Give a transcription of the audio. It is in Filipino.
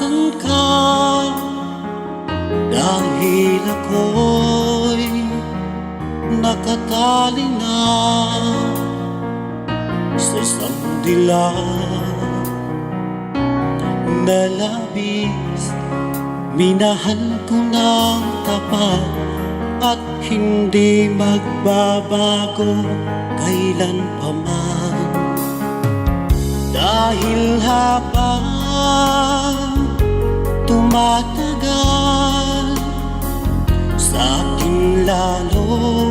nasan ka? Dahil ako'y nakatali na sa isang dilag na labis. Minahal ko ng tapat at hindi magbabago kailanpaman. Dahil habang tumatagal, sa akin lalo